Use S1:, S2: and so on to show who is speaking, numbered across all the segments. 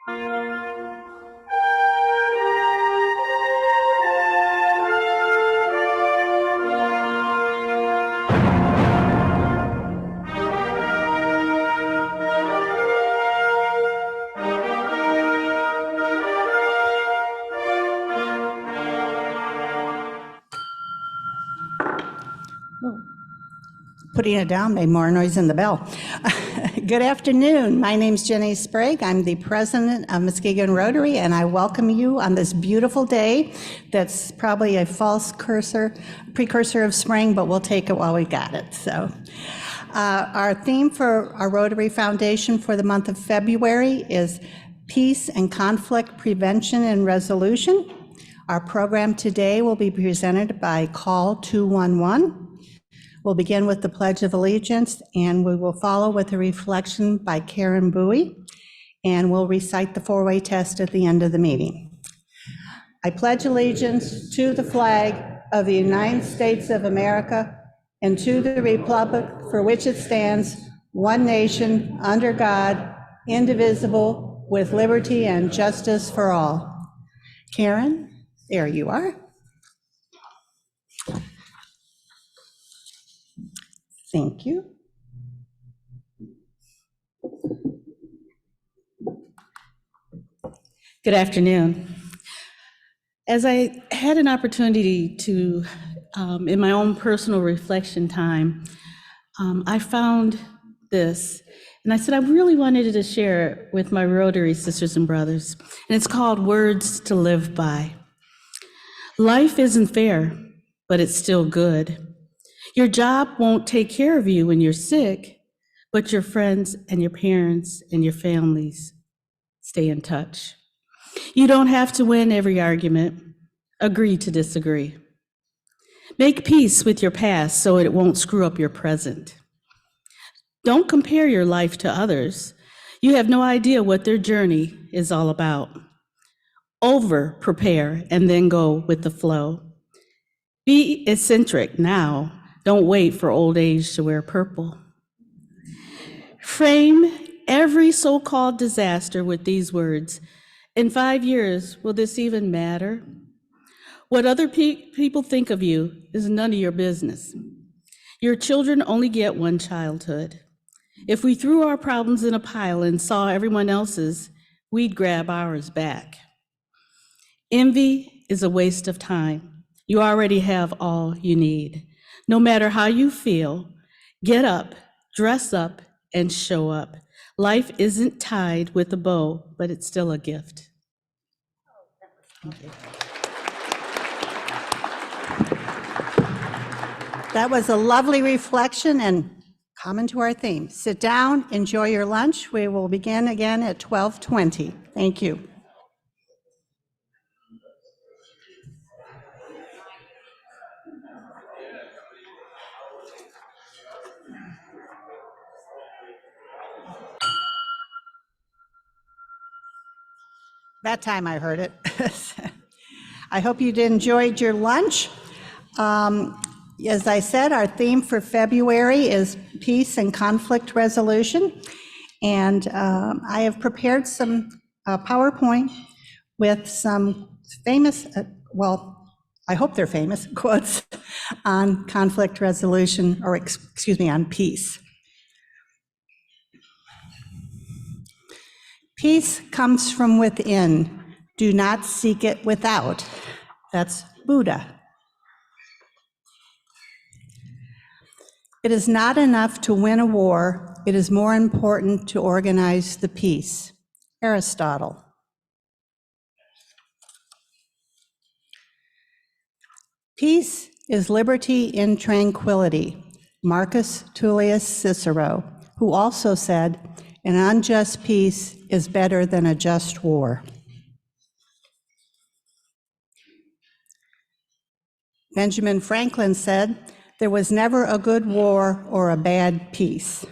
S1: Putting it down made more noise than the bell. Good afternoon. My name's Jenny Sprague. I'm the president of Muskegon Rotary, and I welcome you on this beautiful day that's probably a false precursor of spring, but we'll take it while we got it. So, our theme for our Rotary Foundation for the month of February is Peace and Conflict Prevention and Resolution. Our program today will be presented by Call 211. We'll begin with the Pledge of Allegiance, and we will follow with a reflection by Karen Bowie, and we'll recite the four-way test at the end of the meeting. I pledge allegiance to the flag of the United States of America and to the republic for which it stands, one nation, under God, indivisible, with liberty and justice for all. Karen, there you are. Thank you. Good afternoon. As I had an opportunity to, in my own personal reflection time, I found this, and I said I really wanted to share it with my Rotary sisters and brothers, and it's called Words to Live By. Life isn't fair, but it's still good. Your job won't take care of you when you're sick, but your friends and your parents and your families stay in touch. You don't have to win every argument. Agree to disagree. Make peace with your past so it won't screw up your present. Don't compare your life to others. You have no idea what their journey is all about. Over-prepare and then go with the flow. Be eccentric now. Don't wait for old age to wear purple. Frame every so-called disaster with these words. In 5 years, will this even matter? What other people think of you is none of your business. Your children only get one childhood. If we threw our problems in a pile and saw everyone else's, we'd grab ours back. Envy is a waste of time. You already have all you need. No matter how you feel, get up, dress up, and show up. Life isn't tied with a bow, but it's still a gift. That was a lovely reflection and common to our theme. Sit down, enjoy your lunch. We will begin again at 12:20. Thank you. That time I heard it. I hope you enjoyed your lunch. As I said, our theme for February is peace and conflict resolution. And I have prepared some PowerPoint with some famous, I hope they're famous, quotes on conflict resolution, or excuse me, on peace. Peace comes from within. Do not seek it without. That's Buddha. It is not enough to win a war. It is more important to organize the peace. Aristotle. Peace is liberty in tranquility. Marcus Tullius Cicero, who also said, an unjust peace is better than a just war. Benjamin Franklin said, there was never a good war or a bad peace.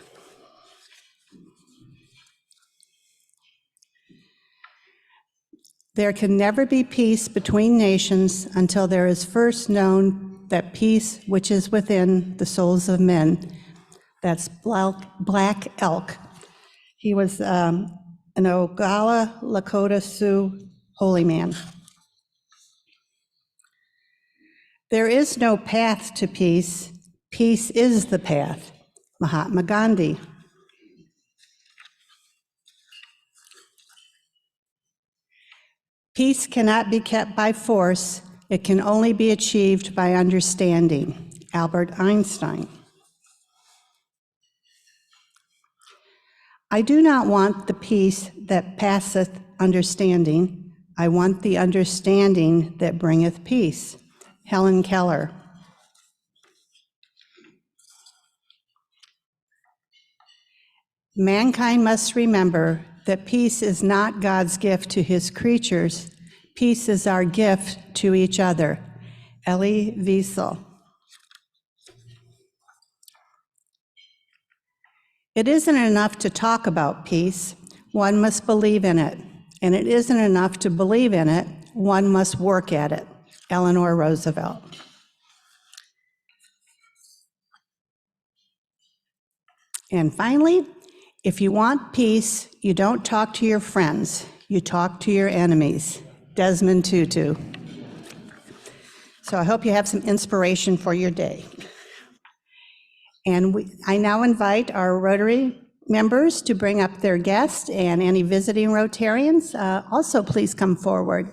S1: There can never be peace between nations until there is first known that peace which is within the souls of men. That's Black Elk. He was an Oglala Lakota Sioux holy man. There is no path to peace. Peace is the path. Mahatma Gandhi. Peace cannot be kept by force. It can only be achieved by understanding. Albert Einstein. I do not want the peace that passeth understanding. I want the understanding that bringeth peace. Helen Keller. Mankind must remember that peace is not God's gift to his creatures. Peace is our gift to each other. Elie Wiesel. It isn't enough to talk about peace. One must believe in it. And it isn't enough to believe in it. One must work at it. Eleanor Roosevelt. And finally, if you want peace, you don't talk to your friends, you talk to your enemies. Desmond Tutu. So I hope you have some inspiration for your day. And I now invite our Rotary members to bring up their guests, and any visiting Rotarians also please come forward.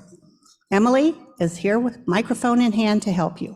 S1: Emily is here with microphone in hand to help you.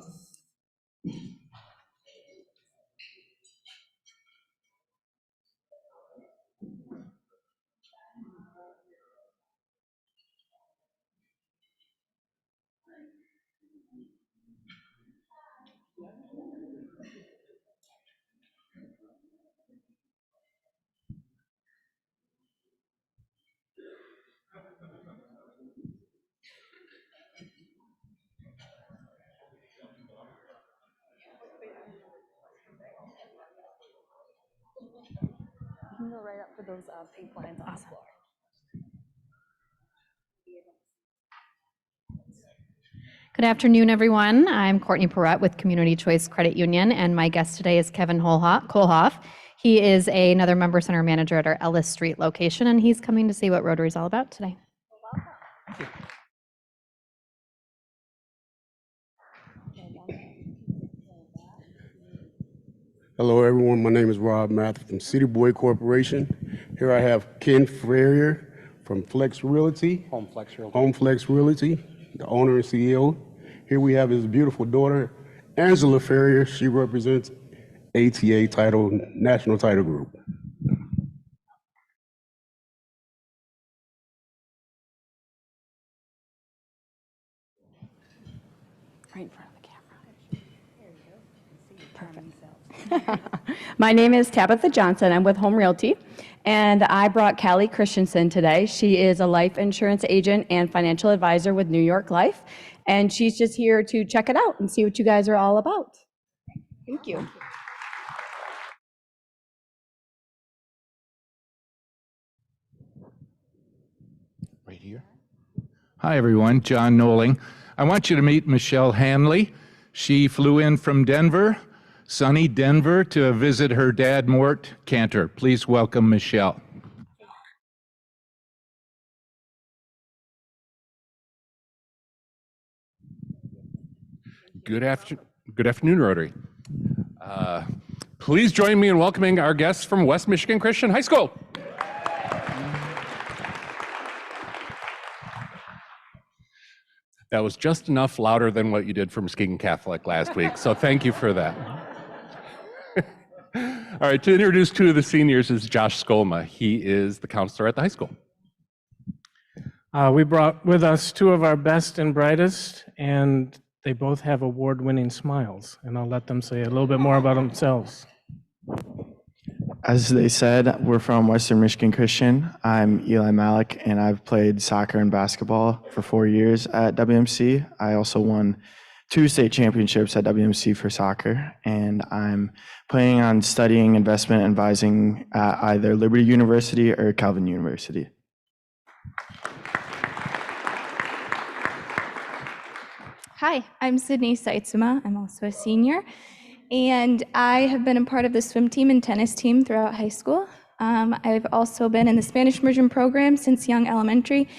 S2: You can go right up for those pink lines on the floor. Good afternoon, everyone. I'm Courtney Perrott with Community Choice Credit Union, and my guest today is Kevin Kohlhoff. He is another member center manager at our Ellis Street location, and he's coming to see what Rotary is all about today.
S3: Thank you. Hello, everyone. My name is Rob Matthew from City Boy Corporation. Here I have Ken Ferrier from Flex Realty. Home Flex Realty, the owner and CEO. Here we have his beautiful daughter, Angela Ferrier. She represents ATA Title, National Title Group.
S2: Right in front of the camera. Perfect. My name is Tabitha Johnson. I'm with Home Realty, and I brought Callie Christensen today. She is a life insurance agent and financial advisor with New York Life, and she's just here to check it out and see what you guys are all about. Thank you.
S3: Right here.
S4: Hi, everyone. John Noling. I want you to meet Michelle Hanley. She flew in from Denver, sunny Denver, to visit her dad, Mort Cantor. Please welcome Michelle.
S5: Good afternoon, Rotary. Please join me in welcoming our guests from West Michigan Christian High School. That was just enough louder than what you did for Muskegon Catholic last week, so thank you for that. All right, to introduce two of the seniors is Josh Skolma. He is the counselor at the high school.
S6: We brought with us two of our best and brightest, and they both have award-winning smiles, and I'll let them say a little bit more about themselves.
S7: As they said, we're from Western Michigan Christian. I'm Eli Malik, and I've played soccer and basketball for 4 years at WMC. I also won 2 state championships at WMC for soccer, and I'm planning on studying investment advising at either Liberty University or Calvin University.
S8: Hi, I'm Sydney Seitzuma. I'm also a senior, and I have been a part of the swim team and tennis team throughout high school. I've also been in the Spanish immersion program since young elementary,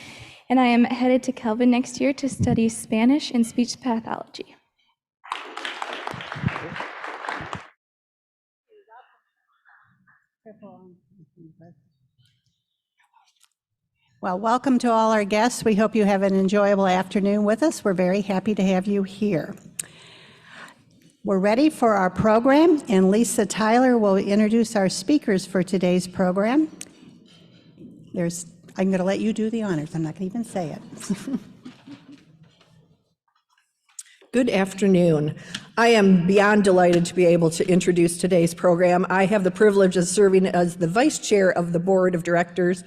S8: and I am headed to Kelvin next year to study Spanish and speech pathology.
S1: Well, welcome to all our guests. We hope you have an enjoyable afternoon with us. We're very happy to have you here. We're ready for our program, and Lisa Tyler will introduce our speakers for today's program. I'm going to let you do the honors. I'm not going to even say it.
S9: Good afternoon. I am beyond delighted to be able to introduce today's program. I have the privilege of serving as the vice chair of the board of directors.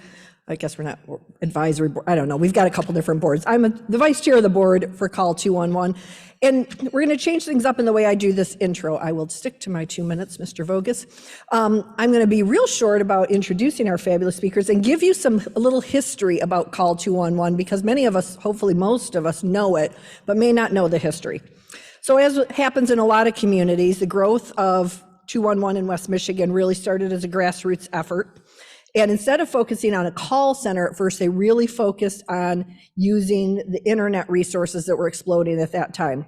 S9: I guess we're not advisory board. I don't know. We've got a couple different boards. I'm the vice chair of the board for Call 211. And we're going to change things up in the way I do this intro. I will stick to my 2 minutes, Mr. Vogus. I'm going to be real short about introducing our fabulous speakers and give you a little history about Call 211, because many of us, hopefully most of us, know it, but may not know the history. So as happens in a lot of communities, the growth of 211 in West Michigan really started as a grassroots effort. And instead of focusing on a call center at first, they really focused on using the internet resources that were exploding at that time.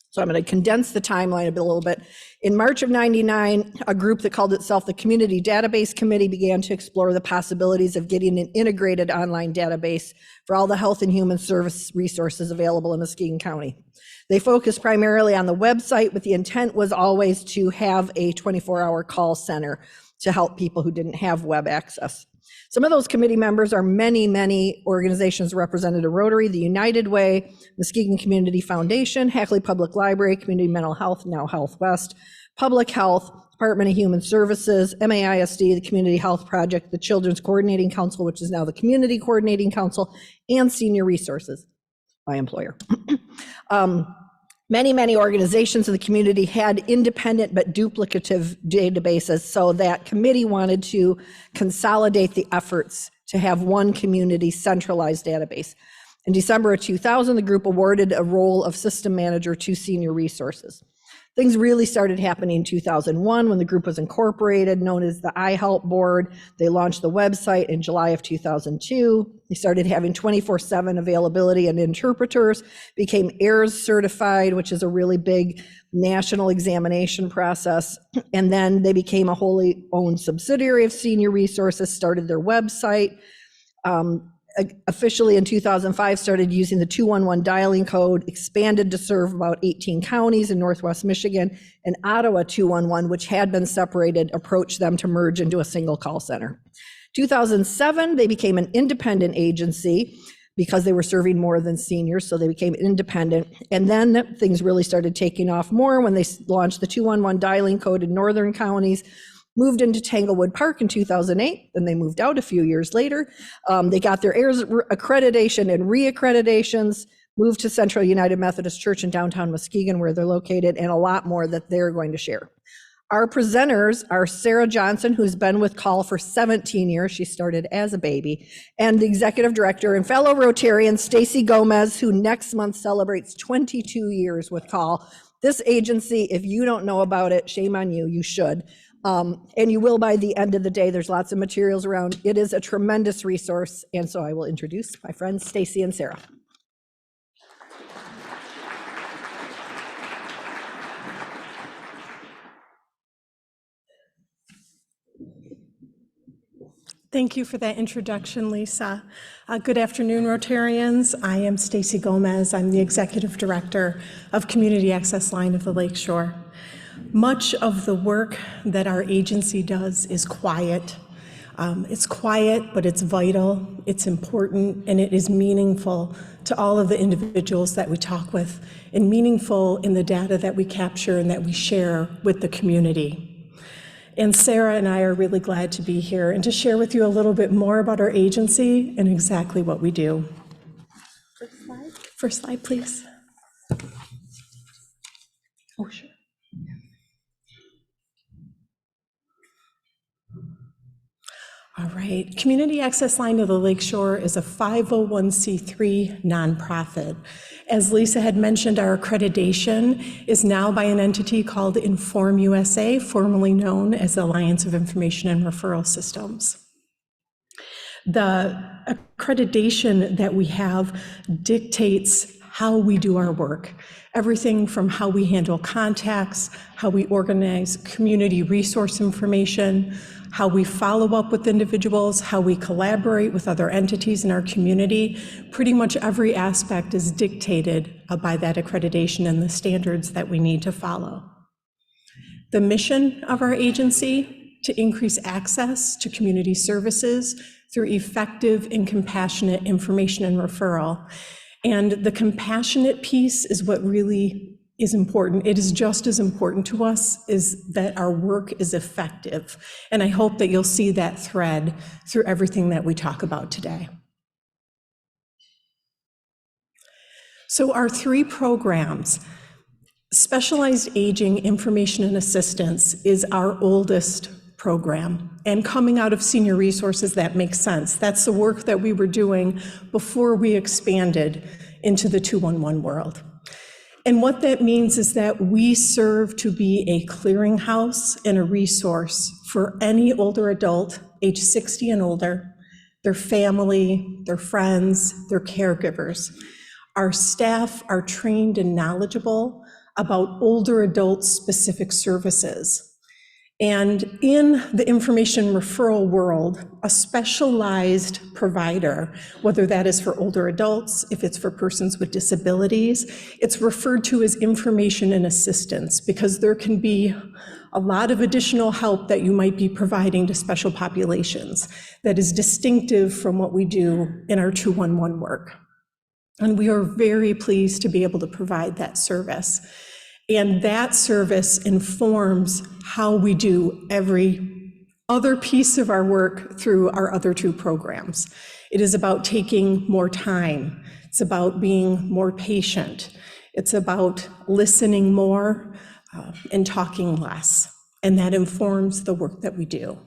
S9: So I'm going to condense the timeline a little bit. In March of '99, a group that called itself the Community Database Committee began to explore the possibilities of getting an integrated online database for all the health and human service resources available in Muskegon County. They focused primarily on the website, but the intent was always to have a 24-hour call center to help people who didn't have web access. Some of those committee members are many organizations represented at Rotary, the United Way, Muskegon Community Foundation, Hackley Public Library, Community Mental Health, now Health West, Public Health, Department of Human Services, MAISD, the Community Health Project, the Children's Coordinating Council, which is now the Community Coordinating Council, and Senior Resources, my employer. Many organizations in the community had independent but duplicative databases, so that committee wanted to consolidate the efforts to have one community centralized database. In December of 2000, the group awarded a role of system manager to Senior Resources. Things really started happening in 2001 when the group was incorporated, known as the iHelp Board. They launched the website in July of 2002. They started having 24/7 availability and interpreters, became AIRS certified, which is a really big national examination process. And then they became a wholly owned subsidiary of Senior Resources, started their website. Officially in 2005, started using the 211 dialing code, expanded to serve about 18 counties in Northwest Michigan, and Ottawa 211, which had been separated, approached them to merge into a single call center. 2007, they became an independent agency because they were serving more than seniors, so they became independent. And then things really started taking off more when they launched the 211 dialing code in northern counties, moved into Tanglewood Park in 2008, then they moved out a few years later. They got their AIRS accreditation and reaccreditations, moved to Central United Methodist Church in downtown Muskegon, where they're located, and a lot more that they're going to share. Our presenters are Sarah Johnson, who's been with Call for 17 years. She started as a baby, and the executive director and fellow Rotarian Stacy Gomez, who next month celebrates 22 years with Call. This agency, if you don't know about it, shame on you, you should. And you will by the end of the day. There's lots of materials around. It is a tremendous resource. And so I will introduce my friends, Stacy and Sarah.
S10: Thank you for that introduction, Lisa. Good afternoon, Rotarians. I am Stacy Gomez. I'm the Executive Director of Community Access Line of the Lakeshore. Much of the work that our agency does is quiet. It's quiet, but it's vital, it's important, and it is meaningful to all of the individuals that we talk with, and meaningful in the data that we capture and that we share with the community. And Sarah and I are really glad to be here and to share with you a little bit more about our agency and exactly what we do. First slide. First slide, please. Oh, sure. All right. Community Access Line of the Lakeshore is a 501c3 nonprofit. As Lisa had mentioned, our accreditation is now by an entity called Inform USA, formerly known as the Alliance of Information and Referral Systems. The accreditation that we have dictates how we do our work. Everything from how we handle contacts, how we organize community resource information, how we follow up with individuals, how we collaborate with other entities in our community. Pretty much every aspect is dictated by that accreditation and the standards that we need to follow. The mission of our agency: to increase access to community services through effective and compassionate information and referral. And the compassionate piece is what really is important. It is just as important to us is that our work is effective. And I hope that you'll see that thread through everything that we talk about today. So our three programs, Specialized Aging Information and Assistance is our oldest program. And coming out of Senior Resources, that makes sense. That's the work that we were doing before we expanded into the 211 world. And what that means is that we serve to be a clearinghouse and a resource for any older adult, age 60 and older, their family, their friends, their caregivers. Our staff are trained and knowledgeable about older adult specific services. And in the information referral world, a specialized provider, whether that is for older adults, if it's for persons with disabilities, it's referred to as information and assistance because there can be a lot of additional help that you might be providing to special populations that is distinctive from what we do in our 211 work. And we are very pleased to be able to provide that service. And that service informs how we do every other piece of our work through our other two programs. It is about taking more time. It's about being more patient. It's about listening more and talking less. And that informs the work that we do.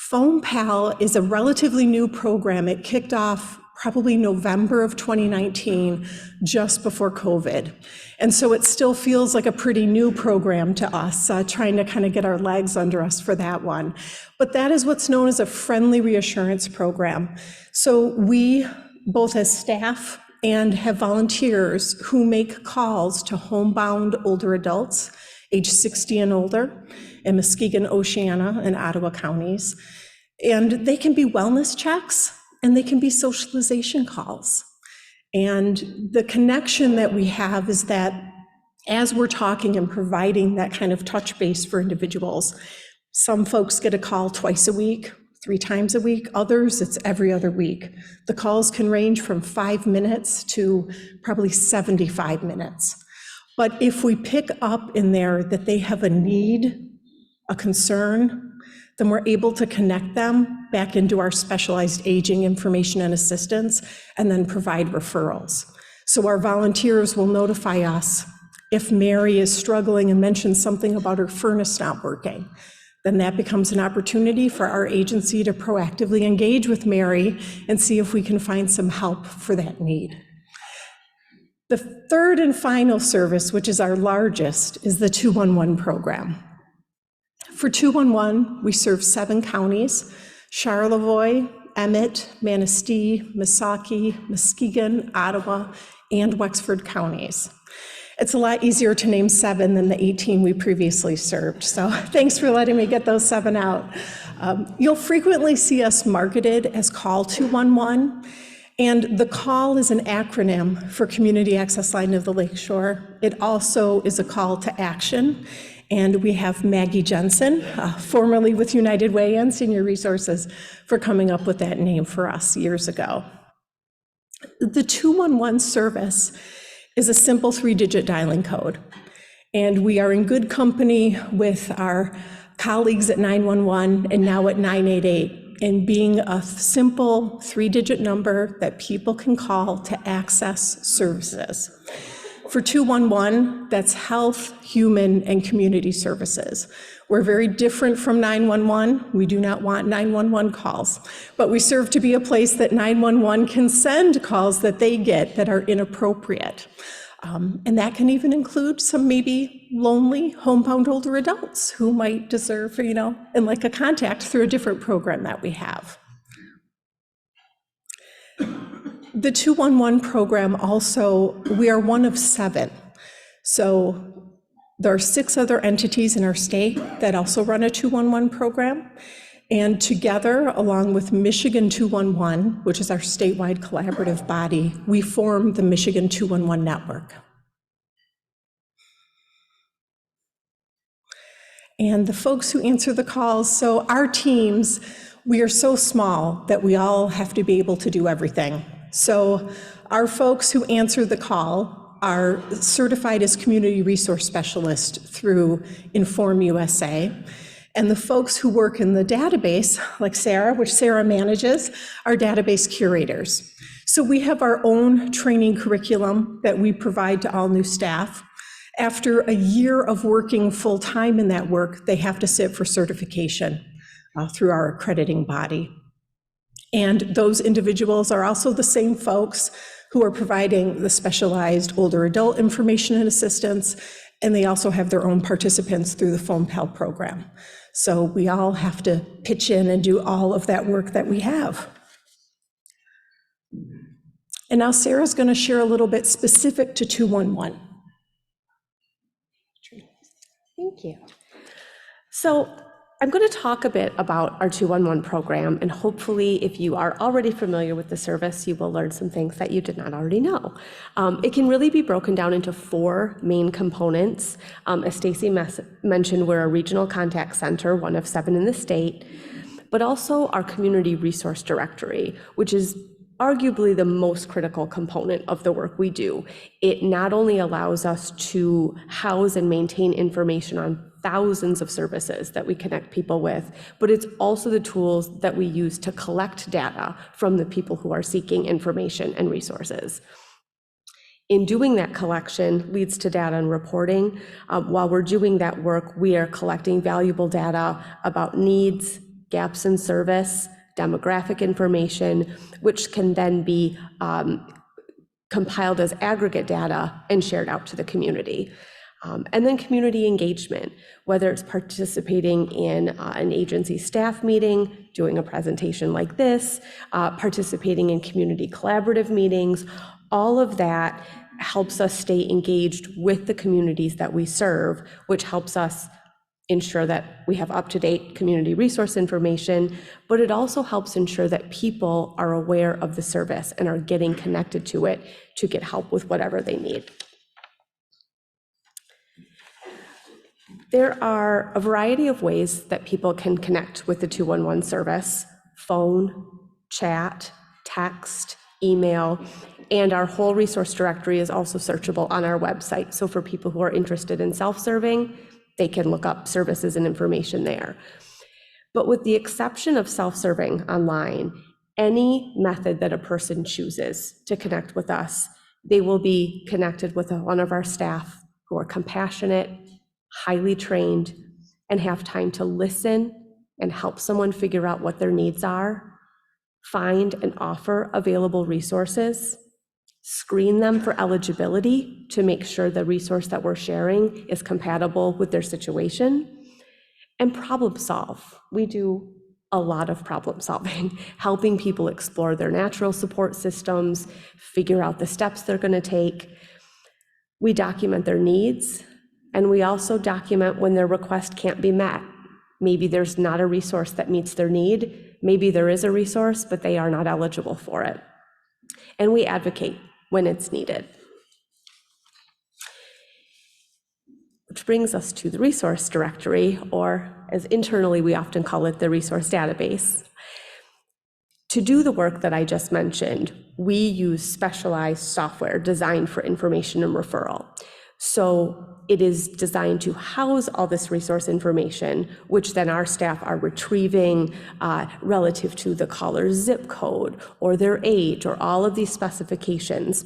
S10: Phone Pal is a relatively new program. It kicked off probably November of 2019, just before COVID. And so it still feels like a pretty new program to us, trying to kind of get our legs under us for that one. But that is what's known as a friendly reassurance program. So we, both as staff and have volunteers who make calls to homebound older adults, age 60 and older, in Muskegon, Oceana, and Ottawa counties. And they can be wellness checks, and they can be socialization calls. And the connection that we have is that as we're talking and providing that kind of touch base for individuals, some folks get a call twice a week, 3 times a week, others it's every other week. The calls can range from 5 minutes to probably 75 minutes. But if we pick up in there that they have a need, a concern, then we're able to connect them back into our specialized aging information and assistance and then provide referrals. So our volunteers will notify us if Mary is struggling and mentions something about her furnace not working. Then that becomes an opportunity for our agency to proactively engage with Mary and see if we can find some help for that need. The third and final service, which is our largest, is the 211 program. For 211, we serve 7 counties: Charlevoix, Emmett, Manistee, Missaukee, Muskegon, Ottawa, and Wexford counties. It's a lot easier to name 7 than the 18 we previously served, so thanks for letting me get those 7 out. You'll frequently see us marketed as Call 211, and the CALL is an acronym for Community Access Line of the Lakeshore. It also is a call to action. And we have Maggie Jensen, formerly with United Way and Senior Resources, for coming up with that name for us years ago. The 211 service is a simple 3-digit dialing code. And we are in good company with our colleagues at 911 and now at 988, in being a simple 3-digit number that people can call to access services. For 211, that's health, human, and community services. We're very different from 911. We do not want 911 calls, but we serve to be a place that 911 can send calls that they get that are inappropriate. And that can even include some maybe lonely, homebound older adults who might deserve, and like a contact through a different program that we have. The 211 program also, we are one of 7. So there are 6 other entities in our state that also run a 211 program. And together, along with Michigan 211, which is our statewide collaborative body, we form the Michigan 211 Network. And the folks who answer the calls, so our teams, we are so small that we all have to be able to do everything. So our folks who answer the call are certified as community resource specialists through Inform USA. And the folks who work in the database, like Sarah, which Sarah manages, are database curators. So we have our own training curriculum that we provide to all new staff. After a year of working full-time in that work, they have to sit for certification through our accrediting body. And those individuals are also the same folks who are providing the specialized older adult information and assistance, and they also have their own participants through the Phone Pal program. So we all have to pitch in and do all of that work that we have. And now Sarah's going to share a little bit specific to 211.
S11: Thank you. So I'm going to talk a bit about our 211 program, and hopefully if you are already familiar with the service, you will learn some things that you did not already know. It can really be broken down into 4 main components. As Stacy mentioned, we're a regional contact center, one of 7 in the state, but also our community resource directory, which is arguably the most critical component of the work we do. It not only allows us to house and maintain information on thousands of services that we connect people with, but it's also the tools that we use to collect data from the people who are seeking information and resources. In doing that collection leads to data and reporting. While we're doing that work, we are collecting valuable data about needs, gaps in service, demographic information, which can then be compiled as aggregate data and shared out to the community. And then community engagement, whether it's participating in an agency staff meeting, doing a presentation like this, participating in community collaborative meetings, all of that helps us stay engaged with the communities that we serve, which helps us ensure that we have up-to-date community resource information, but it also helps ensure that people are aware of the service and are getting connected to it to get help with whatever they need. There are a variety of ways that people can connect with the 211 service: phone, chat, text, email, and our whole resource directory is also searchable on our website. So for people who are interested in self-serving, they can look up services and information there. But with the exception of self-serving online, any method that a person chooses to connect with us, they will be connected with one of our staff who are compassionate, highly trained, and have time to listen and help someone figure out what their needs are, find and offer available resources, screen them for eligibility to make sure the resource that we're sharing is compatible with their situation, and problem solve. We do a lot of problem solving, helping people explore their natural support systems, figure out the steps they're going to take. We document their needs, and we also document when their request can't be met. Maybe there's not a resource that meets their need. Maybe there is a resource, but they are not eligible for it. And we advocate when it's needed. Which brings us to the resource directory, or as internally we often call it, the resource database. To do the work that I just mentioned, we use specialized software designed for information and referral. So it is designed to house all this resource information, which then our staff are retrieving relative to the caller's zip code or their age or all of these specifications.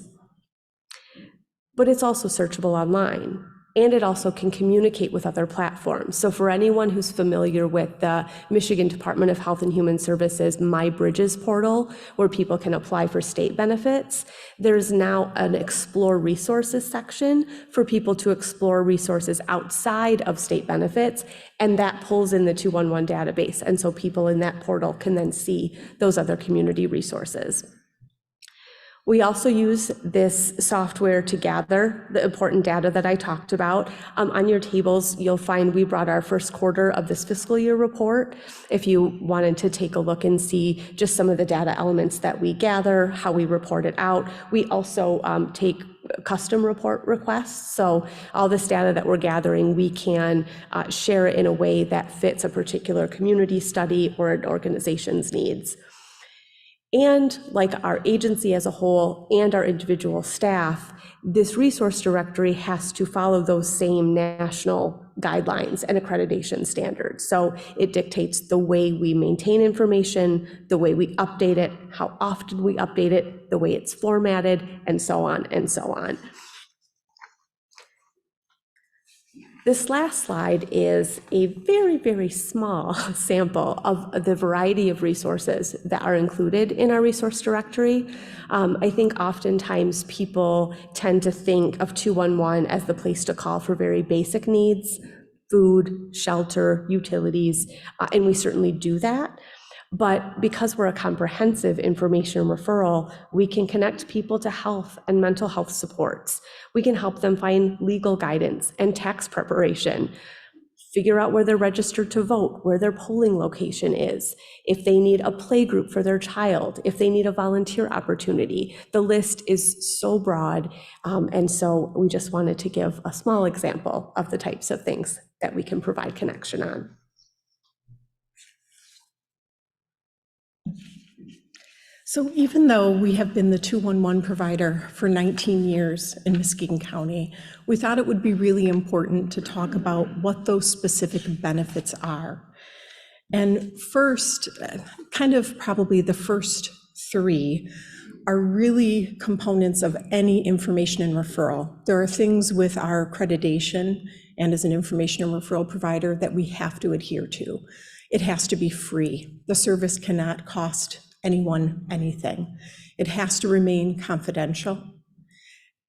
S11: But it's also searchable online. and it also can communicate with other platforms. So for anyone who's familiar with the Michigan Department of Health and Human Services My Bridges portal, where people can apply for state benefits, there's now an Explore Resources section for people to explore resources outside of state benefits, and that pulls in the 211 database. And so people in that portal can then see those other community resources. We also use this software to gather the important data that I talked about. On your tables, you'll find we brought our first quarter of this fiscal year report. If you wanted to take a look and see just some of the data elements that we gather, how we report it out. We also take custom report requests. So all this data that we're gathering, we can share it in a way that fits a particular community study or an organization's needs. And like our agency as a whole and our individual staff, this resource directory has to follow those same national guidelines and accreditation standards. So it dictates the way we maintain information, the way we update it, how often we update it, the way it's formatted, and so on and so on. This last slide is a very, very small sample of the variety of resources that are included in our resource directory. I think oftentimes people tend to think of 211 as the place to call for very basic needs, food, shelter, utilities, and we certainly do that. But because we're a comprehensive information referral, we can connect people to health and mental health supports. We can help them find legal guidance and tax preparation, figure out where they're registered to vote, where their polling location is, if they need a play group for their child, if they need a volunteer opportunity. The list is so broad, and so we just wanted to give a small example of the types of things that we can provide connection on.
S10: So even though we have been the 211 provider for 19 years in Muskegon County, we thought it would be really important to talk about what those specific benefits are. And first, kind of probably the first three are really components of any information and referral. There are things with our accreditation and as an information and referral provider that we have to adhere to. It has to be free. The service cannot cost anyone anything. It has to remain confidential.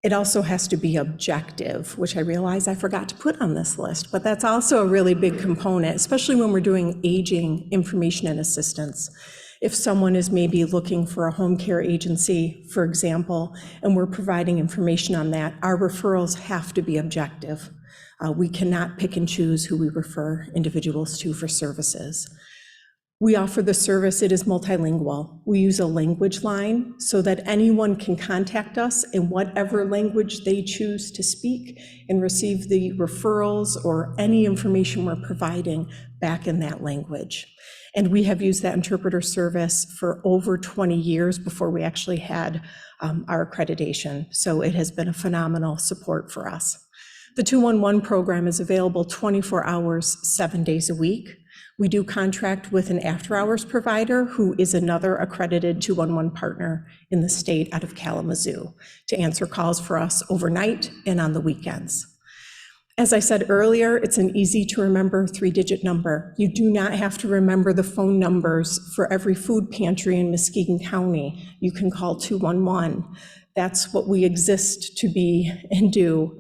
S10: It also has to be objective, which I realize I forgot to put on this list, but that's also a really big component, especially when we're doing aging information and assistance. If someone is maybe looking for a home care agency, for example, and we're providing information on that, our referrals have to be objective. We cannot pick and choose who we refer individuals to for services. We offer the service, it is multilingual. We use a language line so that anyone can contact us in whatever language they choose to speak and receive the referrals or any information we're providing back in that language. And we have used that interpreter service for over 20 years before we actually had our accreditation. So it has been a phenomenal support for us. The 211 program is available 24 hours, 7 days a week. We do contract with an after-hours provider who is another accredited 211 partner in the state out of Kalamazoo to answer calls for us overnight and on the weekends. As I said earlier, it's an easy to remember 3-digit number. You do not have to remember the phone numbers for every food pantry in Muskegon County. You can call 211. That's what we exist to be and do.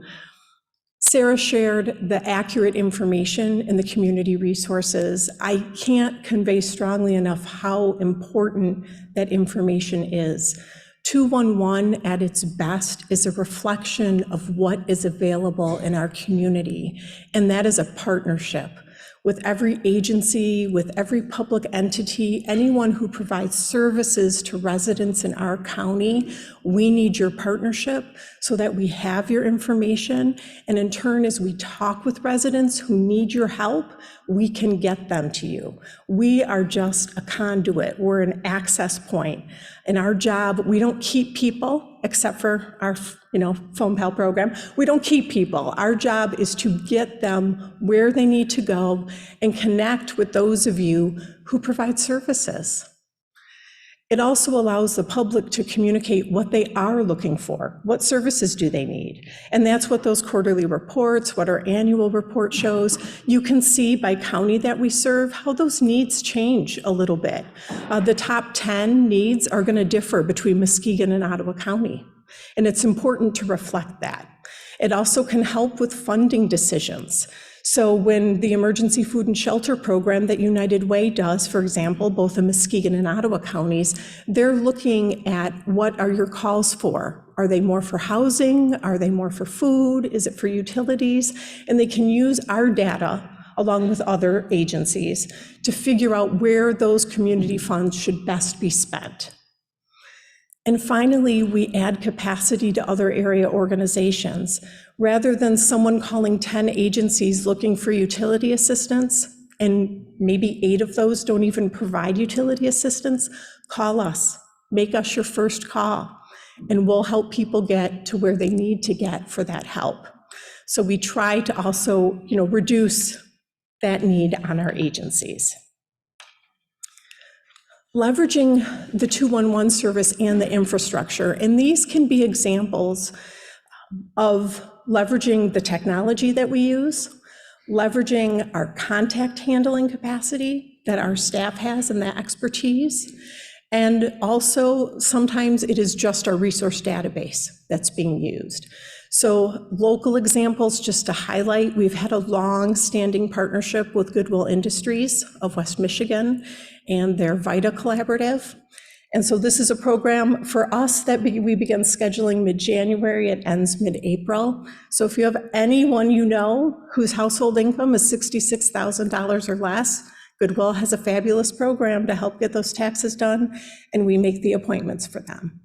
S10: Sarah shared the accurate information in the community resources. I can't convey strongly enough how important that information is. 211 at its best is a reflection of what is available in our community, and that is a partnership with every agency, with every public entity, anyone who provides services to residents in our county. We need your partnership so that we have your information, and in turn, as we talk with residents who need your help, we can get them to you. We are just a conduit. We're an access point. In our job, we don't keep people, except for our Phone Pal program. We don't keep people. Our job is to get them where they need to go and connect with those of you who provide services. It also allows the public to communicate what they are looking for. What services do they need? And that's what those quarterly reports, what our annual report shows. You can see by county that we serve how those needs change a little bit. The top 10 needs are going to differ between Muskegon and Ottawa County, and it's important to reflect that. It also can help with funding decisions. So when the emergency food and shelter program that United Way does, for example, both in Muskegon and Ottawa counties, they're looking at what are your calls for? Are they more for housing? Are they more for food? Is it for utilities? And they can use our data along with other agencies to figure out where those community funds should best be spent. And finally, we add capacity to other area organizations. Rather than someone calling 10 agencies looking for utility assistance, and maybe 8 of those don't even provide utility assistance, call us, make us your first call, and we'll help people get to where they need to get for that help. So we try to also, reduce that need on our agencies. Leveraging the 211 service and the infrastructure, and these can be examples of leveraging the technology that we use, leveraging our contact handling capacity that our staff has and that expertise, and also sometimes it is just our resource database that's being used. So local examples, just to highlight, we've had a long-standing partnership with Goodwill Industries of West Michigan and their VITA collaborative. And so this is a program for us that we begin scheduling mid-January, it ends mid-April. So if you have anyone you know whose household income is $66,000 or less, Goodwill has a fabulous program to help get those taxes done, and we make the appointments for them.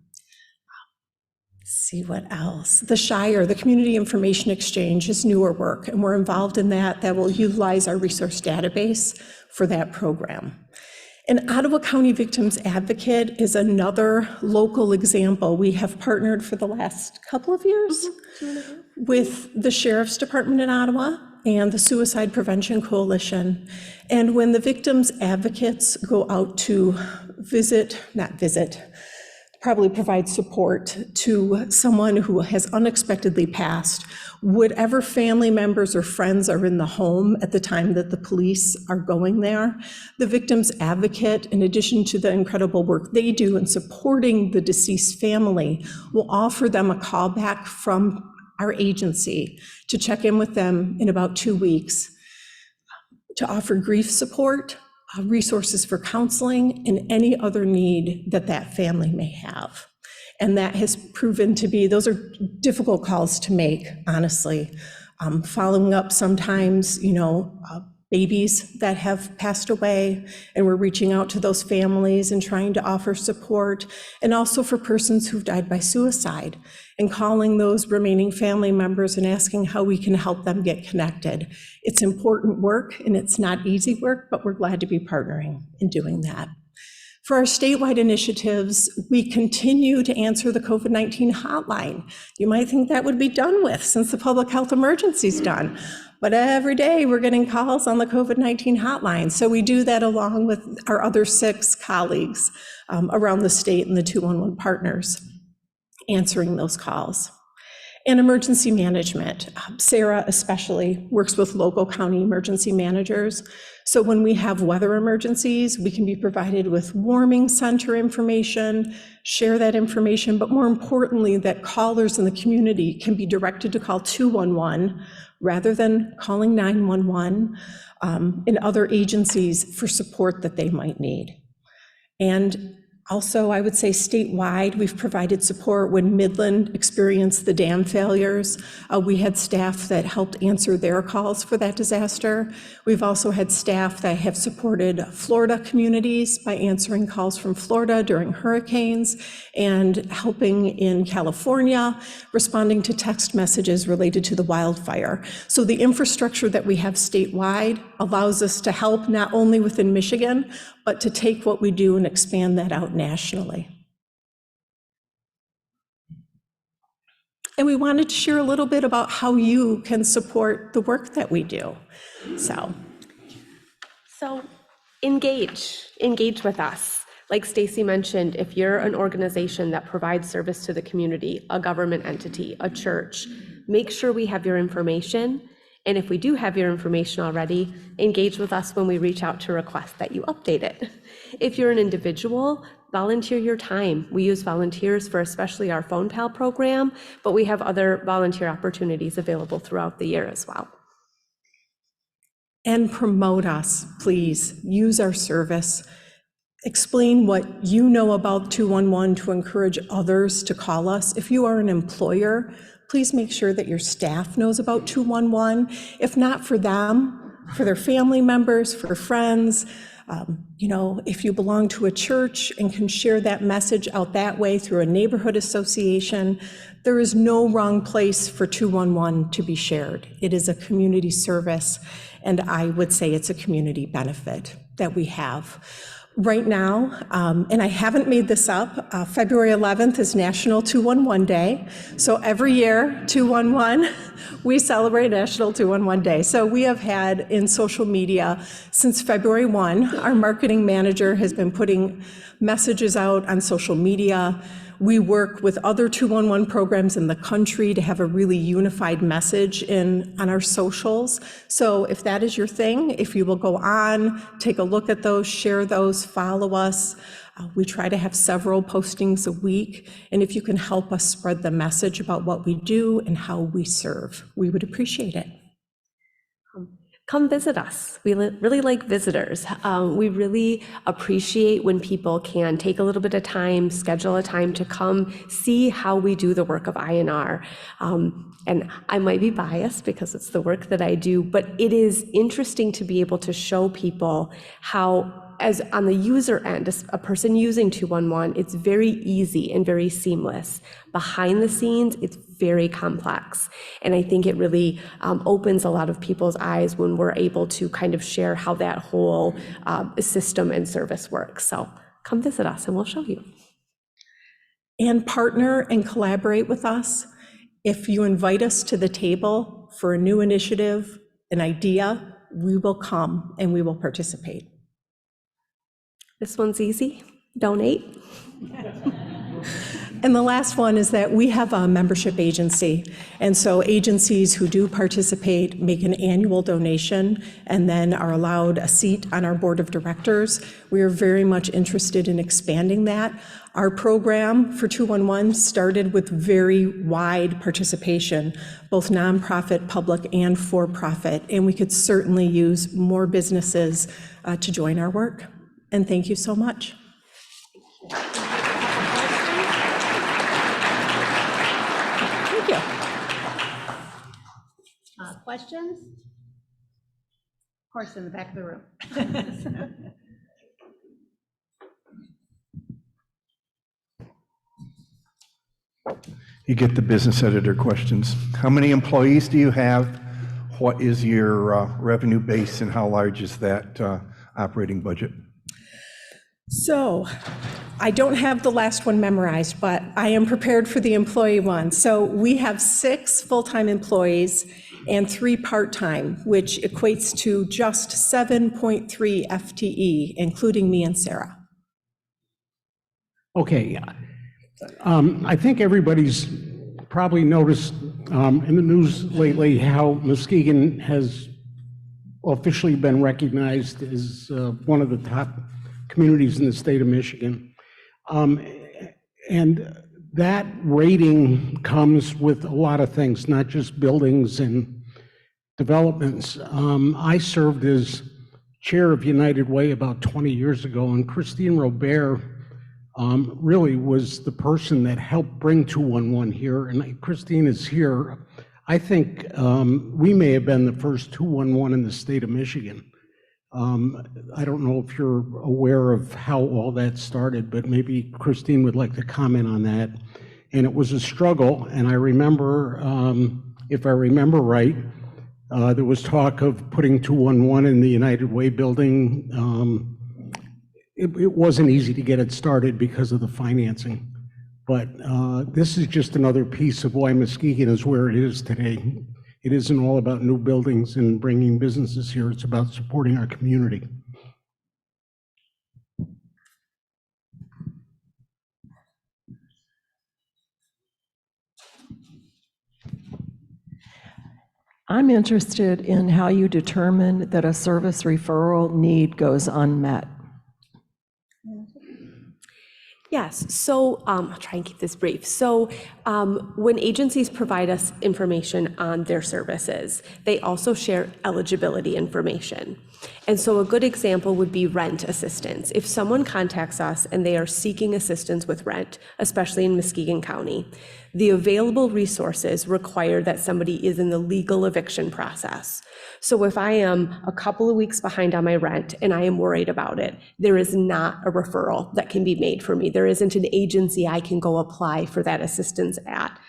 S10: Let's see what else. The Shire, the Community Information Exchange, is newer work, and we're involved in that. That will utilize our resource database for that program. And Ottawa County Victims Advocate is another local example. We have partnered for the last couple of years with the Sheriff's Department in Ottawa and the Suicide Prevention Coalition. And when the victims advocates go out to probably provide support to someone who has unexpectedly passed, whatever family members or friends are in the home at the time that the police are going there, the victims advocate, in addition to the incredible work they do in supporting the deceased family, will offer them a call back from our agency to check in with them in about 2 weeks, to offer grief support, resources for counseling, and any other need that that family may have. And that has proven to be, those are difficult calls to make, honestly. Following up sometimes, babies that have passed away, and we're reaching out to those families and trying to offer support, and also for persons who've died by suicide, and calling those remaining family members and asking how we can help them get connected. It's important work, and it's not easy work, but we're glad to be partnering in doing that. For our statewide initiatives, we continue to answer the COVID-19 hotline. You might think that would be done with since the public health emergency's done, but every day we're getting calls on the COVID-19 hotline. So we do that along with our other 6 colleagues around the state and the 211 partners answering those calls. And emergency management. Sarah especially works with local county emergency managers. So when we have weather emergencies, we can be provided with warming center information, share that information, but more importantly, that callers in the community can be directed to call 211 rather than calling 911 and other agencies for support that they might need. And also, I would say statewide, we've provided support when Midland experienced the dam failures. We had staff that helped answer their calls for that disaster. We've also had staff that have supported Florida communities by answering calls from Florida during hurricanes and helping in California, responding to text messages related to the wildfire. So the infrastructure that we have statewide allows us to help not only within Michigan, but to take what we do and expand that out nationally. And we wanted to share a little bit about how you can support the work that we do. So
S11: engage with us. Like Stacy mentioned, if you're an organization that provides service to the community, a government entity, a church, make sure we have your information. And if we do have your information already, engage with us when we reach out to request that you update it. If you're an individual, volunteer your time. We use volunteers for especially our Phone Pal program, but we have other volunteer opportunities available throughout the year as well.
S10: And promote us, please. Use our service. Explain what you know about 211 to encourage others to call us. If you are an employer, please make sure that your staff knows about 211. If not for them, for their family members, for friends. If you belong to a church and can share that message out that way through a neighborhood association, there is no wrong place for 211 to be shared. It is a community service, and I would say it's a community benefit that we have. Right now, and I haven't made this up, February 11th is National 211 Day. So every year, 211, we celebrate National 211 Day. So we have had in social media since February 1, our marketing manager has been putting messages out on social media. We work with other 211 programs in the country to have a really unified message on our socials. So if that is your thing, if you will go on, take a look at those, share those, follow us. We try to have several postings a week. And if you can help us spread the message about what we do and how we serve, we would appreciate it.
S11: Come visit us. We really like visitors. We really appreciate when people can take a little bit of time, schedule a time to come see how we do the work of INR. And I might be biased because it's the work that I do, but it is interesting to be able to show people how, as on the user end, a person using 211, it's very easy and very seamless. Behind the scenes, it's very complex. And I think it really opens a lot of people's eyes when we're able to kind of share how that whole system and service works. So come visit us and we'll show you.
S10: And partner and collaborate with us. If you invite us to the table for a new initiative, an idea, we will come and we will participate.
S11: This one's easy. Donate.
S10: And the last one is that we have a membership agency. And so agencies who do participate make an annual donation and then are allowed a seat on our board of directors. We are very much interested in expanding that. Our program for 211 started with very wide participation, both nonprofit, public, and for-profit. And we could certainly use more businesses to join our work. And thank you so much. Thank you.
S1: Questions? Of course, in the back of the room.
S12: You get the business editor questions. How many employees do you have? What is your revenue base and how large is that operating budget?
S10: So I don't have the last one memorized, but I am prepared for the employee one. So we have 6 full-time employees and 3 part-time, which equates to just 7.3 FTE, including me and Sarah.
S13: Okay. I think everybody's probably noticed in the news lately how Muskegon has officially been recognized as one of the top communities in the state of Michigan. And that rating comes with a lot of things, not just buildings and developments. I served as chair of United Way about 20 years ago, and Christine Robert really was the person that helped bring 211 here, and Christine is here. I think we may have been the first 211 in the state of Michigan. I don't know if you're aware of how all that started, but maybe Christine would like to comment on that. And it was a struggle, and I remember, if I remember right, there was talk of putting 211 in the United Way building. It wasn't easy to get it started because of the financing. But this is just another piece of why Muskegon is where it is today. It isn't all about new buildings and bringing businesses here. It's about supporting our community.
S14: I'm interested in how you determine that a service referral need goes unmet.
S11: Yes, so I'll try and keep this brief. So when agencies provide us information on their services, they also share eligibility information. And so a good example would be rent assistance. If someone contacts us and they are seeking assistance with rent, especially in Muskegon County, the available resources require that somebody is in the legal eviction process. So if I am a couple of weeks behind on my rent and I am worried about it, there is not a referral that can be made for me. There isn't an agency I can go apply for that assistance at.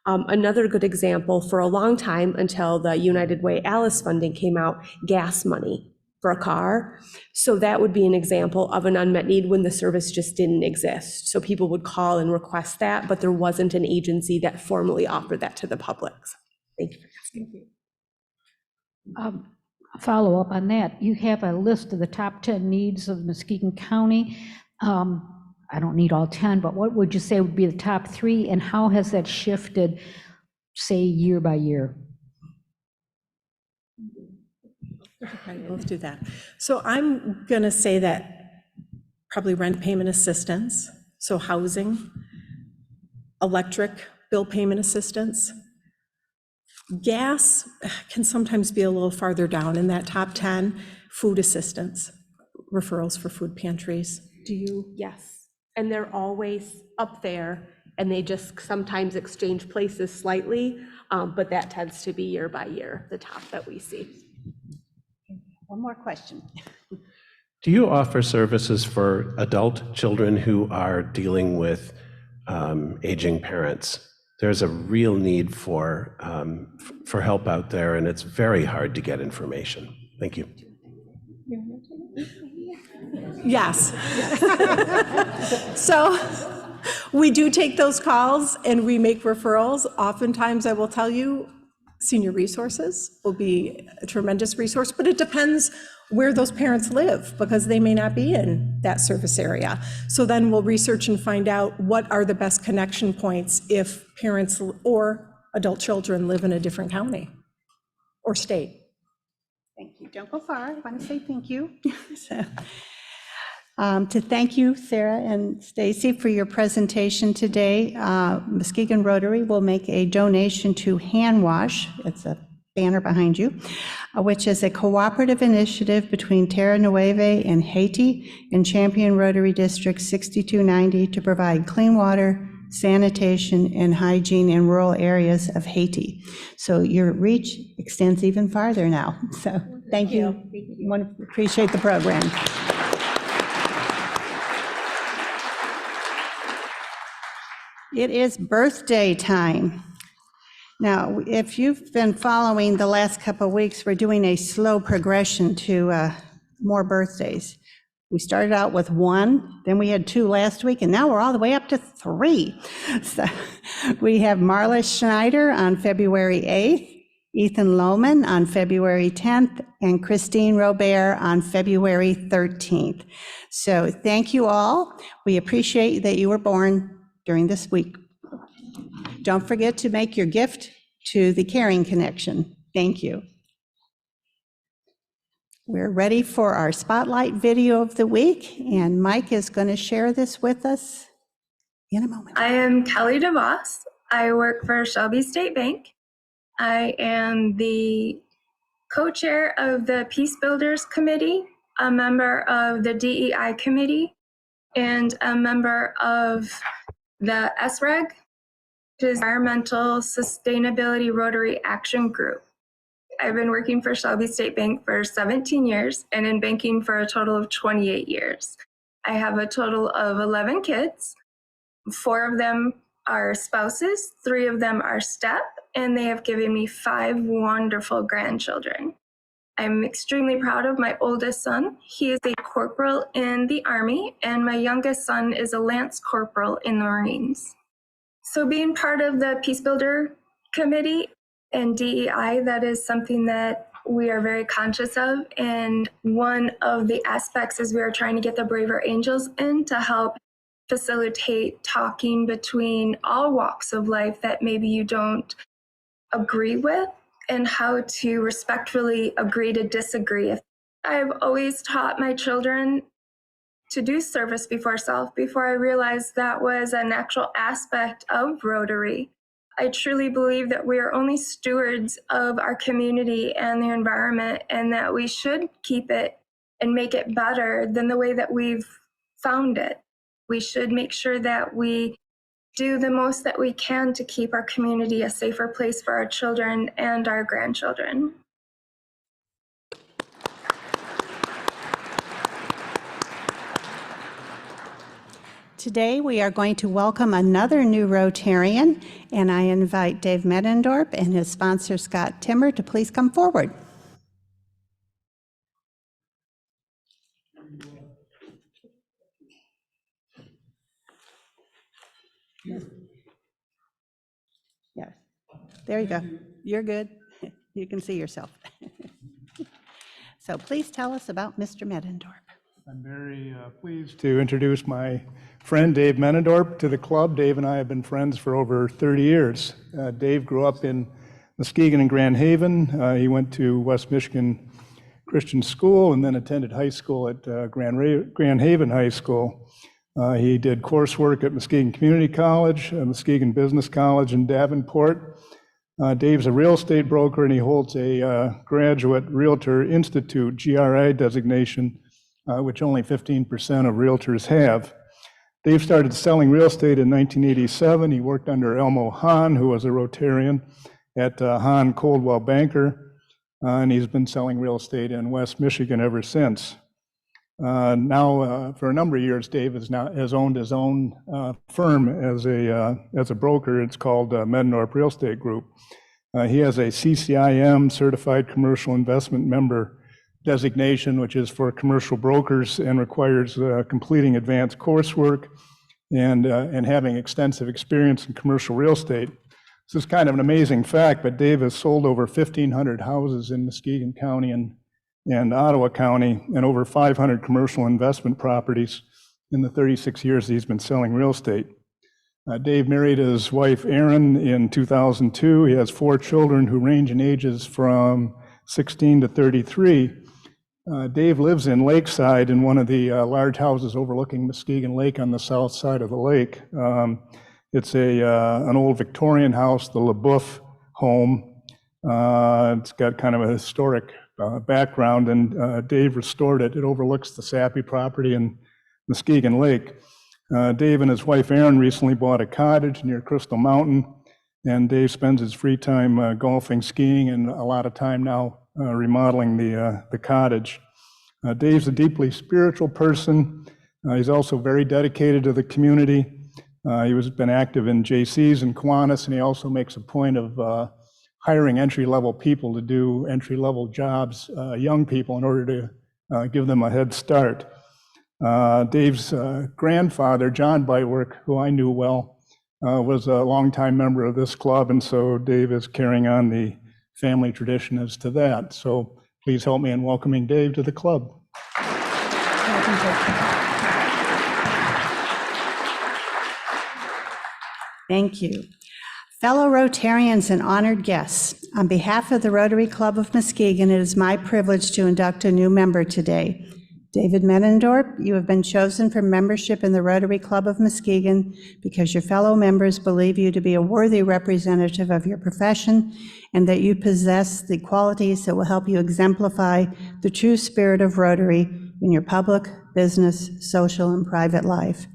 S11: Another good example, for a long time until the United Way Alice funding came out, gas money for a car. So that would be an example of an unmet need when the service just didn't exist. So people would call and request that, but there wasn't an agency that formally offered that to the public. So thank you for asking.
S15: Follow up on that. You have a list of the top 10 needs of Muskegon County. I don't need all 10, but what would you say would be the top 3, and how has that shifted, say, year by year?
S10: Okay, let's do that. So I'm going to say that probably rent payment assistance, so housing, electric bill payment assistance. Gas can sometimes be a little farther down in that top 10. Food assistance, referrals for food pantries. Do you?
S11: Yes, and they're always up there, and they just sometimes exchange places slightly, but that tends to be year by year, the top that we see.
S1: One more question.
S16: Do you offer services for adult children who are dealing with aging parents? There's a real need for help out there, and it's very hard to get information. Thank you.
S10: Yes. So we do take those calls and we make referrals. Oftentimes, I will tell you, senior resources will be a tremendous resource, but it depends where those parents live, because they may not be in that service area. So then we'll research and find out what are the best connection points if parents or adult children live in a different county or state.
S1: Thank you. Don't go far. I want to say thank you. To thank you, Sarah and Stacy, for your presentation today. Muskegon Rotary will make a donation to Hand Wash. It's a banner behind you, which is a cooperative initiative between Terra Nueva and Haiti and Champion Rotary District 6290 to provide clean water, sanitation, and hygiene in rural areas of Haiti. So your reach extends even farther now. So thank you. Appreciate the program. It is birthday time. Now, if you've been following the last couple of weeks, we're doing a slow progression to more birthdays. We started out with 1, then we had 2 last week, and now we're all the way up to 3. So we have Marla Schneider on February 8th, Ethan Lohman on February 10th, and Christine Robert on February 13th. So thank you all. We appreciate that you were born during this week. Don't forget to make your gift to the Caring Connection. Thank you. We're ready for our spotlight video of the week, and Mike is going to share this with us in a moment.
S17: I am Kelly DeVos. I work for Shelby State Bank. I am the co-chair of the Peace Builders Committee, a member of the DEI Committee, and a member of the SREG, which is Environmental Sustainability Rotary Action Group. I've been working for Shelby State Bank for 17 years and in banking for a total of 28 years. I have a total of 11 kids. 4 of them are spouses, 3 of them are step, and they have given me 5 wonderful grandchildren. I'm extremely proud of my oldest son. He is a corporal in the Army, and my youngest son is a lance corporal in the Marines. So being part of the Peace Builder Committee and DEI, that is something that we are very conscious of. And one of the aspects is we are trying to get the Braver Angels in to help facilitate talking between all walks of life that maybe you don't agree with, and how to respectfully agree to disagree. I've always taught my children to do service before self before I realized that was a natural aspect of Rotary. I truly believe that we are only stewards of our community and the environment, and that we should keep it and make it better than the way that we've found it. We should make sure that we do the most that we can to keep our community a safer place for our children and our grandchildren.
S1: Today, we are going to welcome another new Rotarian, and I invite Dave Medendorp and his sponsor, Scott Timmer, to please come forward. Yes, there you go. You're good. You can see yourself. So please tell us about Mr. Medendorp.
S18: I'm very pleased to introduce my friend Dave Medendorp to the club. Dave and I have been friends for over 30 years. Dave grew up in Muskegon and Grand Haven. He went to West Michigan Christian School and then attended high school at Grand Haven High School. He did coursework at Muskegon Community College, Muskegon Business College in Davenport. Dave's a real estate broker, and he holds a Graduate Realtor Institute, GRI designation, which only 15% of realtors have. Dave started selling real estate in 1987. He worked under Elmo Hahn, who was a Rotarian at Hahn Coldwell Banker, and he's been selling real estate in West Michigan ever since. Now, for a number of years, Dave has owned his own firm as a broker. It's called Medendorp Real Estate Group. He has a CCIM, Certified Commercial Investment Member designation, which is for commercial brokers and requires completing advanced coursework and having extensive experience in commercial real estate. This is kind of an amazing fact, but Dave has sold over 1,500 houses in Muskegon County and Ottawa County, and over 500 commercial investment properties in the 36 years he's been selling real estate. Dave married his wife Erin in 2002. He has 4 children who range in ages from 16 to 33. Dave lives in Lakeside in one of the large houses overlooking Muskegon Lake on the south side of the lake. It's an old Victorian house, the LeBoeuf home. It's got kind of a historic background, and Dave restored it. It overlooks the Sappi property in Muskegon Lake. Dave and his wife Erin recently bought a cottage near Crystal Mountain, and Dave spends his free time golfing, skiing, and a lot of time now remodeling the cottage. Dave's a deeply spiritual person. He's also very dedicated to the community. He been active in JCs and Kiwanis, and he also makes a point of hiring entry-level people to do entry-level jobs, young people, in order to give them a head start. Dave's grandfather, John Bytwork, who I knew well, was a longtime member of this club, and so Dave is carrying on the family tradition as to that. So please help me in welcoming Dave to the club.
S1: Thank you. Fellow Rotarians and honored guests, on behalf of the Rotary Club of Muskegon, it is my privilege to induct a new member today. David Medendorp, you have been chosen for membership in the Rotary Club of Muskegon because your fellow members believe you to be a worthy representative of your profession and that you possess the qualities that will help you exemplify the true spirit of Rotary in your public, business, social, and private life.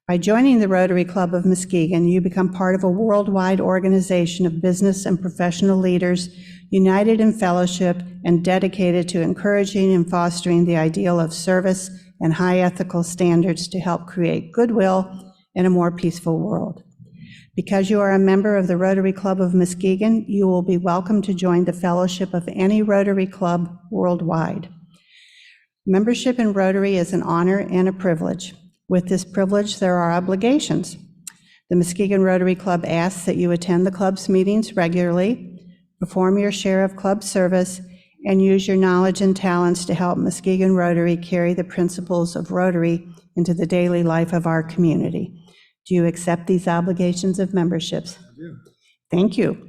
S1: By joining the Rotary Club of Muskegon, you become part of a worldwide organization of business and professional leaders united in fellowship and dedicated to encouraging and fostering the ideal of service and high ethical standards to help create goodwill in a more peaceful world. Because you are a member of the Rotary Club of Muskegon, you will be welcome to join the fellowship of any Rotary Club worldwide. Membership in Rotary is an honor and a privilege. With this privilege, there are obligations. The Muskegon Rotary Club asks that you attend the club's meetings regularly, perform your share of club service, and use your knowledge and talents to help Muskegon Rotary carry the principles of Rotary into the daily life of our community. Do you accept these obligations of memberships?
S18: I do.
S1: Thank you.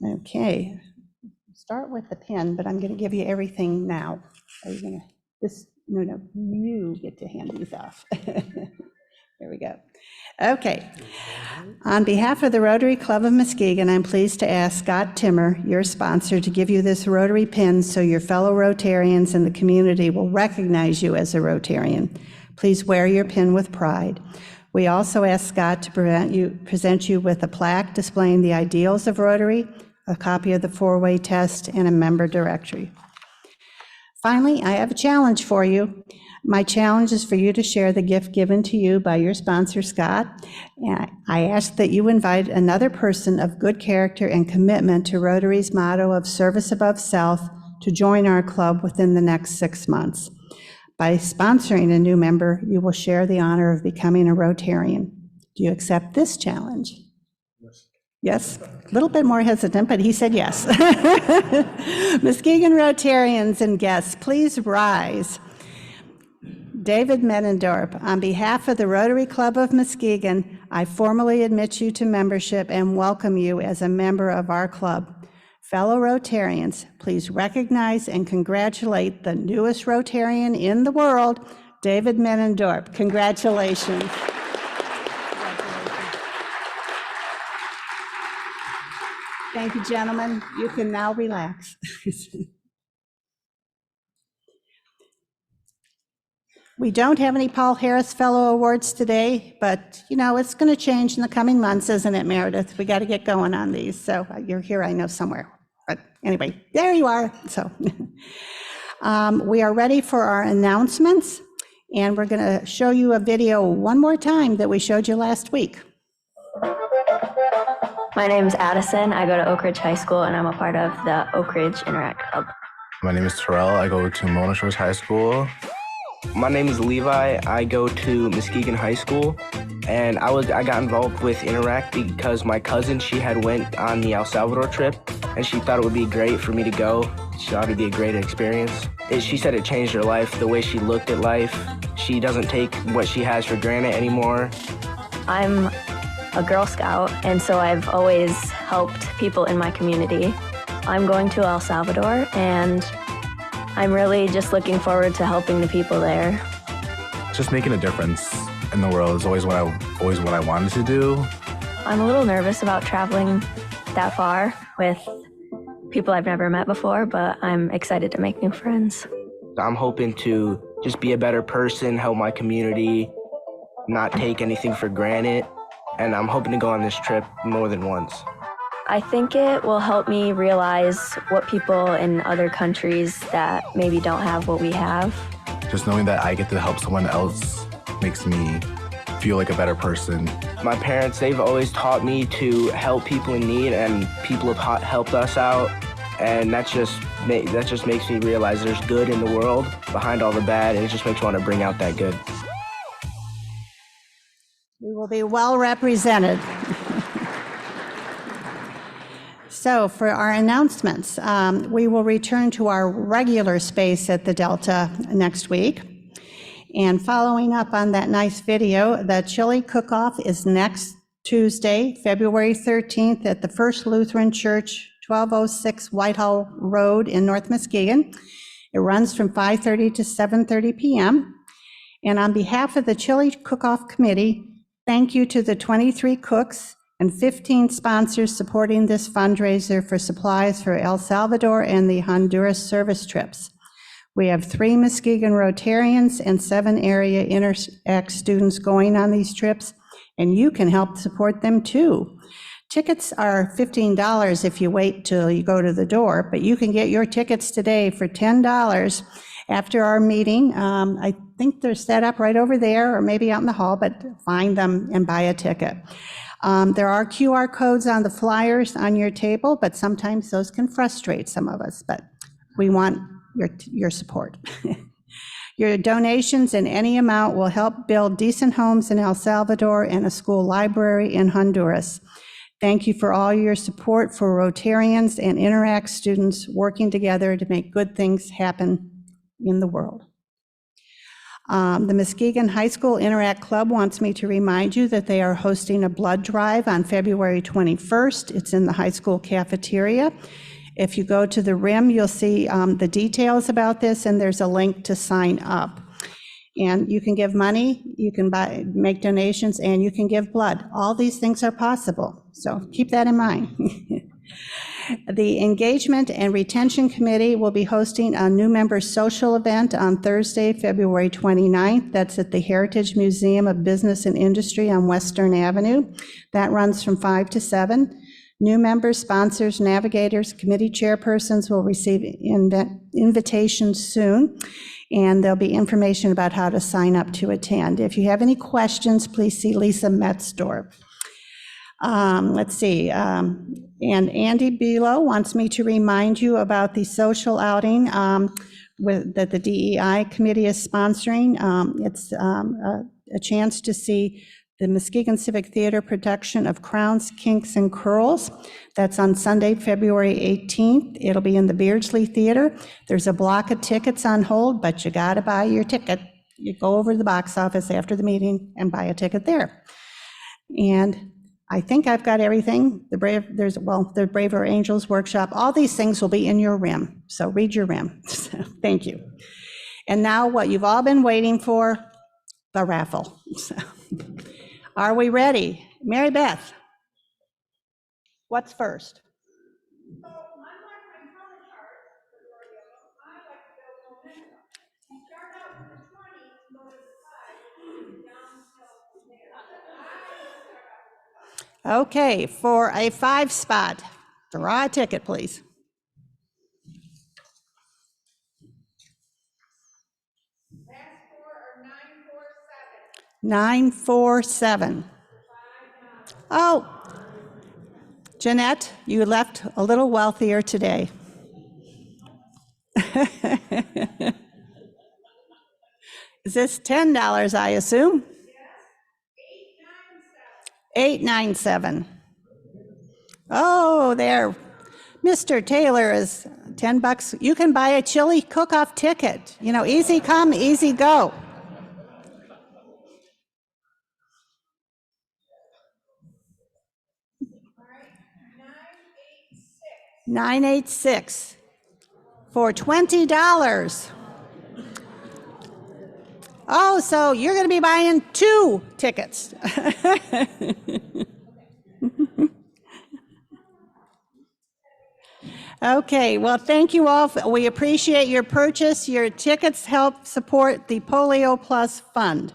S1: Okay, start with the pen, but I'm going to give you everything now. Are you going to, no, you get to hand these off. There we go. Okay. On behalf of the Rotary Club of Muskegon, I'm pleased to ask Scott Timmer, your sponsor, to give you this Rotary pin so your fellow Rotarians in the community will recognize you as a Rotarian. Please wear your pin with pride. We also ask Scott to present you with a plaque displaying the ideals of Rotary, a copy of the four-way test, and a member directory. Finally, I have a challenge for you. My challenge is for you to share the gift given to you by your sponsor, Scott. And I ask that you invite another person of good character and commitment to Rotary's motto of service above self to join our club within the next 6 months. By sponsoring a new member, you will share the honor of becoming a Rotarian. Do you accept this challenge? Yes, a little bit more hesitant, but he said yes. Muskegon Rotarians and guests, please rise. David Menendorp, on behalf of the Rotary Club of Muskegon, I formally admit you to membership and welcome you as a member of our club. Fellow Rotarians, please recognize and congratulate the newest Rotarian in the world, David Menendorp. Congratulations. Thank you, gentlemen. You can now relax. We don't have any Paul Harris Fellow Awards today, but you know, it's going to change in the coming months, isn't it, Meredith? We got to get going on these. So you're here, I know, somewhere. But anyway, there you are. So we are ready for our announcements, and we're going to show you a video one more time that we showed you last week.
S19: My name is Addison. I go to Oak Ridge High School, and I'm a part of the Oak Ridge Interact Club.
S20: My name is Terrell. I go to Mona Shores High School. My name is Levi. I go to Muskegon High School, and I got involved with Interact because my cousin, she had went on the El Salvador trip, and she thought it would be great for me to go. She thought it'd be a great experience. She said it changed her life, the way she looked at life. She doesn't take what she has for granted anymore.
S19: I'm a Girl Scout, and so I've always helped people in my community. I'm going to El Salvador, and I'm really just looking forward to helping the people there.
S20: Just making a difference in the world is always what I wanted to do.
S19: I'm a little nervous about traveling that far with people I've never met before, but I'm excited to make new friends.
S20: I'm hoping to just be a better person, help my community, not take anything for granted, and I'm hoping to go on this trip more than once.
S19: I think it will help me realize what people in other countries that maybe don't have what we have.
S20: Just knowing that I get to help someone else makes me feel like a better person. My parents, they've always taught me to help people in need, and people have helped us out, and that just makes me realize there's good in the world behind all the bad, and it just makes me want to bring out that good.
S1: We will be well represented. So for our announcements, we will return to our regular space at the Delta next week. And following up on that nice video, the chili cook-off is next Tuesday, February 13th at the First Lutheran Church, 1206 Whitehall Road in North Muskegon. It runs from 5:30 to 7:30 p.m. And on behalf of the Chili Cook-Off Committee, thank you to the 23 cooks and 15 sponsors supporting this fundraiser for supplies for El Salvador and the Honduras service trips. We have 3 Muskegon Rotarians and 7 area Interact students going on these trips, and you can help support them too. Tickets are $15 if you wait till you go to the door, but you can get your tickets today for $10 after our meeting. I think they're set up right over there or maybe out in the hall, but find them and buy a ticket. There are QR codes on the flyers on your table, but sometimes those can frustrate some of us, but we want your support. Your donations in any amount will help build decent homes in El Salvador and a school library in Honduras. Thank you for all your support for Rotarians and Interact students working together to make good things happen in the world. The Muskegon High School Interact Club wants me to remind you that they are hosting a blood drive on February 21st. It's in the high school cafeteria. If you go to the RIM, you'll see the details about this, and there's a link to sign up. And you can give money, you can make donations, and you can give blood. All these things are possible, so keep that in mind. The Engagement and Retention Committee will be hosting a new member social event on Thursday, February 29th. That's at the Heritage Museum of Business and Industry on Western Avenue. That runs from 5 to 7. New members, sponsors, navigators, committee chairpersons will receive invitations soon, and there'll be information about how to sign up to attend. If you have any questions, please see Lisa Metzdorf. Let's see, and Andy Belo wants me to remind you about the social outing that the DEI committee is sponsoring. It's a chance to see the Muskegon Civic Theater production of Crowns, Kinks, and Curls. That's on Sunday, February 18th. It'll be in the Beardsley Theater. There's a block of tickets on hold, but you gotta buy your ticket. You go over to the box office after the meeting and buy a ticket there. And I think I've got everything. The Braver Angels workshop. All these things will be in your RIM, so read your RIM. So, thank you. And now what you've all been waiting for, the raffle. So, are we ready? Mary Beth, what's first? Okay, for a 5 spot, draw a ticket, please. Nine, 4, 7. Oh, Jeanette, you left a little wealthier today. Is this $10, I assume? 897. Oh, there. Mr. Taylor is $10. You can buy a chili cook-off ticket. You know, easy come, easy go. 986 for $20. Oh, so you're going to be buying 2 tickets. Okay, well, thank you all. We appreciate your purchase. Your tickets help support the Polio Plus Fund.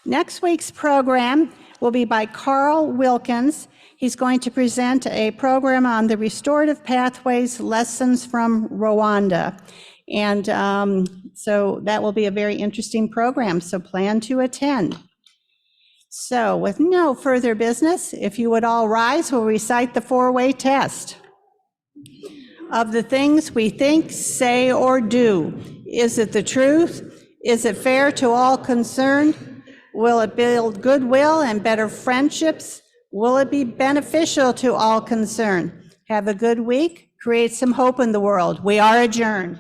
S1: Next week's program will be by Carl Wilkins. He's going to present a program on the restorative pathways lessons from Rwanda. And so that will be a very interesting program, so plan to attend. So with no further business, if you would all rise, we'll recite the 4-way test. Of the things we think, say, or do, is it the truth? Is it fair to all concerned? Will it build goodwill and better friendships? Will it be beneficial to all concerned? Have a good week. Create some hope in the world. We are adjourned.